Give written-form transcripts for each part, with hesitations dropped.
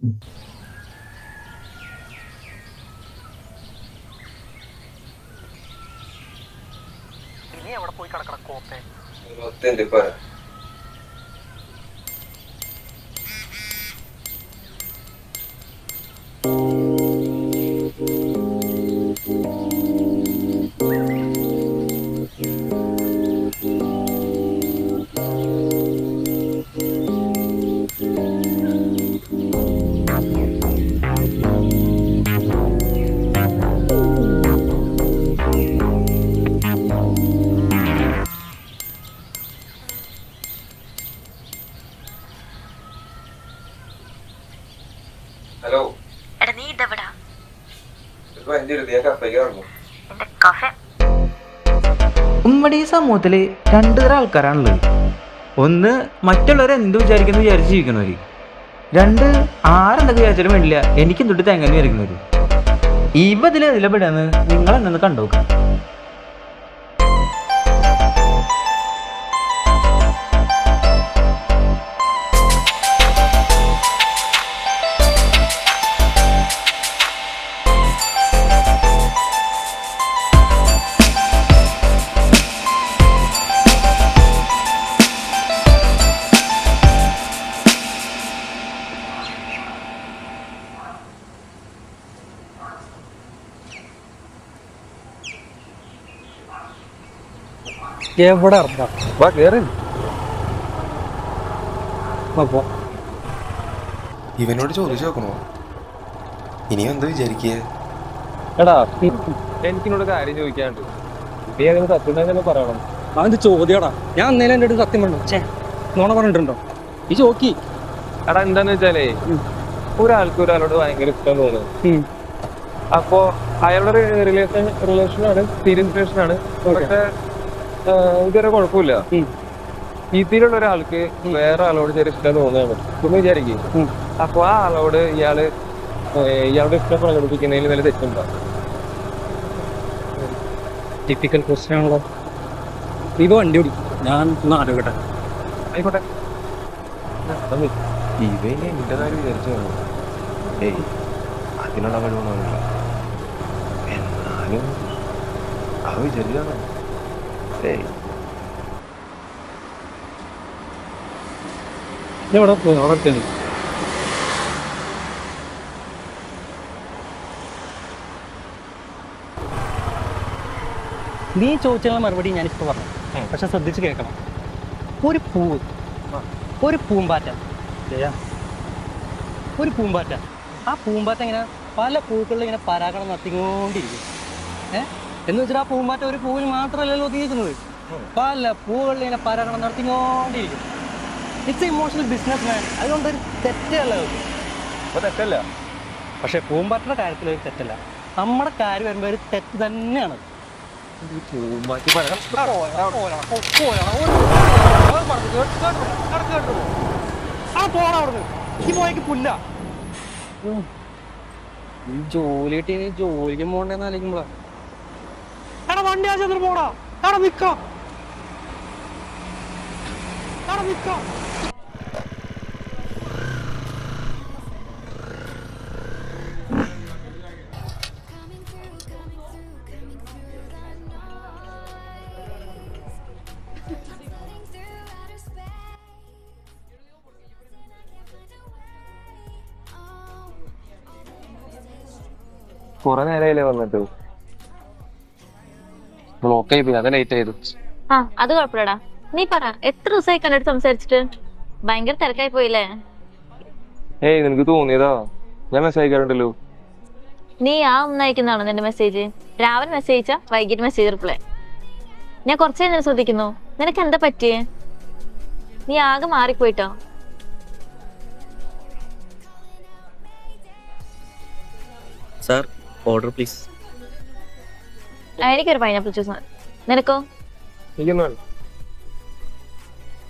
ഇനി എവിടെ പോയി കിടക്കണം കോപ്പേ? ഹലോ, എടാ നീ ഇതെവിടാ? നമ്മുടെ ഈ സമൂഹത്തിൽ രണ്ടു തരം ആൾക്കാരാണുള്ളത്. ഒന്ന് മറ്റുള്ളവരെ എന്ത് വിചാരിക്കുന്നു വിചാരിച്ച് ജീവിക്കണവര്. രണ്ട് ആരെന്തൊക്കെ വിചാരിച്ചാലും വേണ്ടില്ല എനിക്ക് തൊട്ട് തേങ്ങന്ന് വിചാരിക്കുന്നവര്. ഇതിൽ ഇതിലെപ്പെടാന്ന് നിങ്ങൾ എന്നൊന്ന് കണ്ടുനോക്കാം. എവിടെ ഇവനോട് ചോദിച്ചു നോക്കണോ? ഇനി എന്താ വിചാരിക്കേ? എടാ എനിക്കിനോട് കാര്യം ചോദിക്കാണ്ട് നീ അതിന് സത്യം പറയണം. അവന്റെ ചോദ്യടാ. ഞാൻ അന്നേരം എൻ്റെ അടുത്ത് സത്യം പറഞ്ഞു നോണ പറഞ്ഞിട്ടുണ്ടോ? ഈ ചോക്കി എടാ എന്താന്ന് വെച്ചാലേ ഒരാൾക്ക് ഒരാളോട് ഭയങ്കര ഇഷ്ടം തോന്നുന്നു. അപ്പോ അയാളുടെ റിലേഷനാണ്, സീരിയസ് റിലേഷനാണ്. പക്ഷെ ഇതുവരെ കുഴപ്പമില്ല. ഇതിലുള്ള ഒരാൾക്ക് വേറെ ആളോട് ചെറിയ ഇഷ്ടം തോന്നുകയാണ് ഒന്ന് വിചാരിക്കും. അപ്പൊ ആ ആളോട് ഇയാളുടെ ഇഷ്ടം പ്രകടിപ്പിക്കുന്നതിൽ വല്ല തെറ്റുണ്ടോ? ടിപ്പിക്കൽ ക്വസ്റ്റ്യൻ ആണല്ലോ. ഇത് വണ്ടി ഓടി, ഞാൻ ഒന്ന് ആലോചിക്കട്ടെ. ആയിക്കോട്ടെ. ഇവന് എന്റെ കാര്യം വിചാരിച്ചു കാണും. ഏയ് അതിനുള്ള കഴിവൊന്നുമില്ല. എന്നാലും അവ വിചാരിച്ചാണോ? ഏയ് എവിടെ പോകും? അവിടെ എത്തി. നീ ചോദിച്ചുള്ള മറുപടി ഞാനിപ്പോൾ പറഞ്ഞു. പക്ഷെ ശ്രദ്ധിച്ച് കേൾക്കണം. ഒരു പൂവ്, ഒരു പൂമ്പാറ്റ, ഒരു പൂമ്പാറ്റ. ആ പൂമ്പാറ്റ ഇങ്ങനെ പല പൂക്കളിൽ ഇങ്ങനെ പരാഗണം നടത്തിക്കൊണ്ടിരിക്കും. എന്ന് വെച്ചാൽ ആ പൂമ്പാറ്റ ഒരു പൂവിൽ മാത്രമല്ലല്ലോ ഒതുങ്ങിയിരിക്കുന്നത്. പല പൂക്കളിൽ ഇങ്ങനെ പരാഗണം നടത്തിക്കൊണ്ടിരിക്കും. It's emotional business man. അതുകൊണ്ടൊരു തെറ്റല്ല. തെറ്റല്ല. പക്ഷെ പൂമ്പാറ്റയുടെ കാര്യത്തിൽ ഒരു തെറ്റല്ല. നമ്മുടെ കാര്യം വരുമ്പോൾ ഒരു തെറ്റ് തന്നെയാണ്. പുല്ല ജോലി കിട്ടി ജോലിക്ക് പോകണ്ടെന്ന് ആലോചിക്കുമ്പോഴാ എടാ വണ്ടി ആശുപത്രി പോടാ. എടാ നിക്കാം, എടാ നിക്കാം. കുറെ നേരമായില്ലേ വന്നിട്ട്? ബ്ലോക്ക് ആയി പോയി, അത് ലേറ്റ് ആയത്. അത് കുഴപ്പമില്ലടാ. നീ പറ, എത്ര ദിവസമായി കണ്ടിട്ട് സംസാരിച്ചിട്ട്? ഭയങ്കര തിരക്കായി പോയില്ലേ? ഏയ് നിനക്ക് തോന്നിയതാ, ഞാൻ മെസ്സേജ് അയക്കാറുണ്ടല്ലോ. നീ ഒന്നും അയക്കുന്നതാണോ നിന്റെ മെസ്സേജ്? രാവിലെ മെസ്സേജ് അയച്ചാ വൈകിട്ട് മെസ്സേജ് റിപ്ലൈ. ഞാൻ കുറച്ചു നേരം ശ്രദ്ധിക്കുന്നു. നിനക്ക് എന്താ പറ്റിയേ? നീ ആകെ മാറിപ്പോയിട്ടോ. Sir order please. എനിക്കൊരു പൈനാപ്പിൾ ജ്യൂസ്. നിനക്കോ?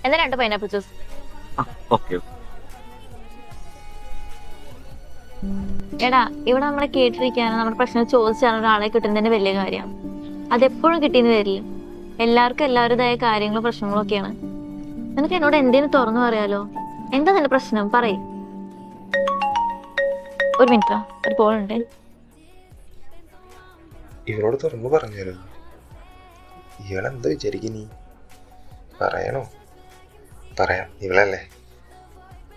എന്നാ 2 പൈനാപ്പിൾ ജ്യൂസ്. എടാ ഇവിടെ നമ്മളെ കേട്ടിരിക്കാനും നമ്മുടെ പ്രശ്നം ചോദിച്ചാണ് ഒരാളെ കിട്ടുന്നതിന്റെ വലിയ കാര്യമാണ്. അതെപ്പോഴും കിട്ടിയെന്ന് വരില്ല. എല്ലാവർക്കും എല്ലാവരുടേതായ കാര്യങ്ങളും പ്രശ്നങ്ങളും ഒക്കെയാണ്. നിനക്ക് എന്നോട് എന്തേലും തുറന്നു പറയാലോ. എന്താ നിന്റെ പ്രശ്നം? പറയ്. ഒരു മിനിറ്റ്, ഒരു കോൾ ഉണ്ട്. ഇവളോട് തുറന്നു പറഞ്ഞാലോ? ഇവളെന്താ വിചാരിക്കും നീ? പറയണോ? പറയാം, ഇവളല്ലേ.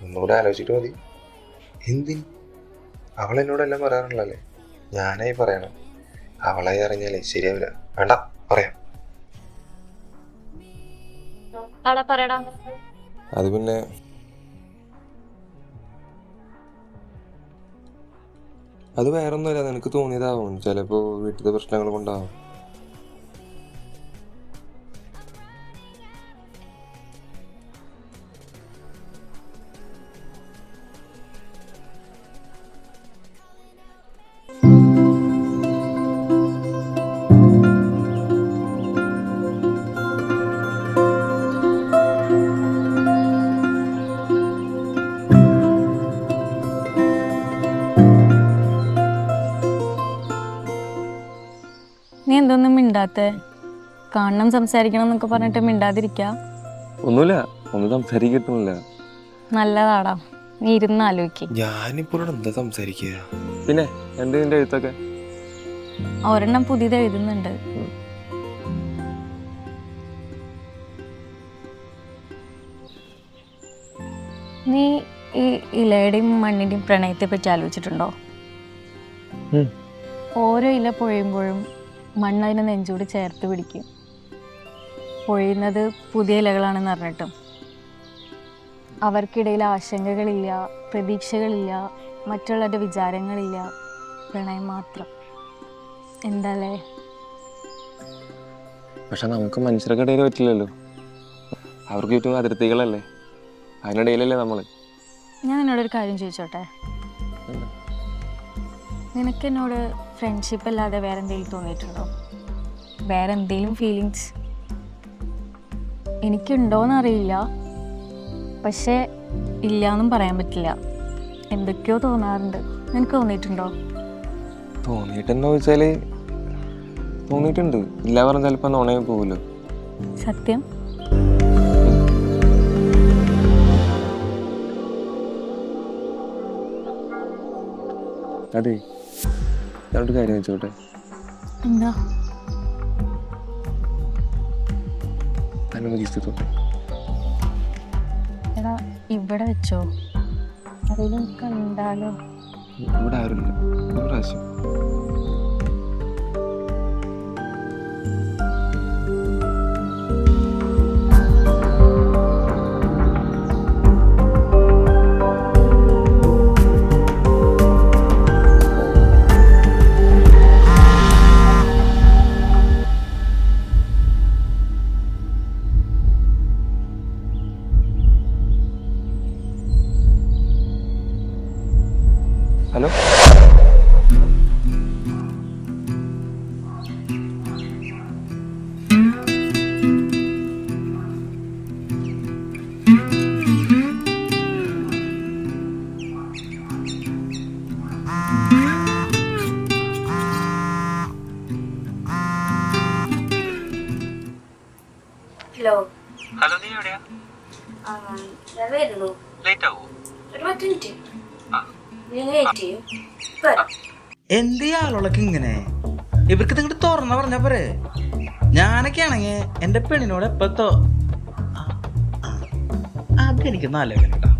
ഒന്നുകൂടെ ആലോചിച്ചിട്ട് മതി. എന്തിന്? അവളെന്നോടെല്ലാം പറയാറുള്ളല്ലേ, ഞാനായി പറയണം. അവളായി അറിഞ്ഞാലേ ശരിയാവില്ല. വേണ്ട, പറയാം. പറയടാ. അത് പിന്നെ അത് വേറൊന്നുമല്ല, നിനക്ക് തോന്നിയതാവും. ചിലപ്പോ വീട്ടിലെ പ്രശ്നങ്ങൾ കൊണ്ടാവും. നീ എന്തൊന്നും മിണ്ടാത്തെ? കാണണം സംസാരിക്കണം എന്നൊക്കെ പറഞ്ഞിട്ട് മിണ്ടാതിരിക്ക. ഒന്നുമില്ല, ഒന്നും സംസാരിക്കത്തുമില്ല. നല്ലതാടാ, നീ ഇരുന്ന് ആലോചിക്ക്. ഞാനിപ്പോൾ എന്താ സംസാരിക്കുക? പിന്നെ എന്ത് നിന്റെ എഴുത്തൊക്കെ? ഒരെണ്ണം പുതിയത് എഴുതുന്നുണ്ട്. നീ ഈ ഇലയുടെയും മണ്ണിന്റെയും പ്രണയത്തെ പറ്റി ആലോചിച്ചിട്ടുണ്ടോ? ഓരോ ഇല പൊഴിയുമ്പോഴും മണ്ണതിനെ നെഞ്ചോട് ചേർത്ത് പിടിക്കും. പൊഴിയുന്നത് പുതിയ ഇലകളാണെന്ന് അറിഞ്ഞിട്ടും അവർക്കിടയിൽ ആശങ്കകളില്ല, പ്രതീക്ഷകളില്ല, മറ്റുള്ളവരുടെ വിചാരങ്ങളില്ല, പ്രണയം മാത്രം. എന്താല്ലേ? പക്ഷെ നമുക്ക് മനുഷ്യരുടെ ഇടയിൽ പറ്റില്ലല്ലോ. അവർക്ക് ചുറ്റും അതിർത്തികളല്ലേ, അതിനിടയിലല്ലേ നമ്മള്. ഞാൻ നിന്നോടൊരു കാര്യം ചോദിച്ചോട്ടെ? നിനക്ക് എന്നോട് ഫ്രണ്ട്ഷിപ്പ് അല്ലാതെ വേറെ എന്തെങ്കിലും തോന്നിയിട്ടുണ്ടോ? വേറെ എന്തെങ്കിലും ഫീലിങ്സ് എനിക്കുണ്ടോയെന്നറിയില്ല, പക്ഷേ ഇല്ലയെന്നും പറയാൻ പറ്റില്ല. എന്തൊക്കെയോ തോന്നാറുണ്ട്. നിനക്ക് തോന്നിയിട്ടുണ്ടോ? തോന്നിയിട്ടുണ്ടോ ചോദിച്ചാല് തോന്നിയിട്ടുണ്ട്. ഇല്ല പറഞ്ഞാൽ ചിലപ്പോൾ നുണയെ പോകുമല്ലോ. സത്യം? അതെ, ഞാനൊരു കാര്യം വെച്ചോട്ടെ? എന്താ? നല്ലൊന്ന് കിസ് തൊട്ടെ. എടാ, ഇവിടെ വെച്ചോ, അതിലും കണ്ടാലോ? ഇവിടെ ആരുമില്ല, ഒരു പ്രാവശ്യം. Hello, hello. ഹലോ, നീ എവിടെയാ? ഞാൻ വരുന്നു. ലേറ്റ് ആവോ? ഒരു 10 മിനിറ്റ്. ഞാൻ വെയിറ്റ് ചെയ്യും. വരാം. എന്ത് ആളുകളൊക്കെ ഇങ്ങനെ? ഇവർക്ക് നിങ്ങോട്ട് തുറന്ന പറഞ്ഞ പോരെ? ഞാനൊക്കെ ആണെങ്കിൽ എൻ്റെ പെണ്ണിനോട് എപ്പത്തോ അതെനിക്കൊന്നും ആലോചിക്കണം കേട്ടോ.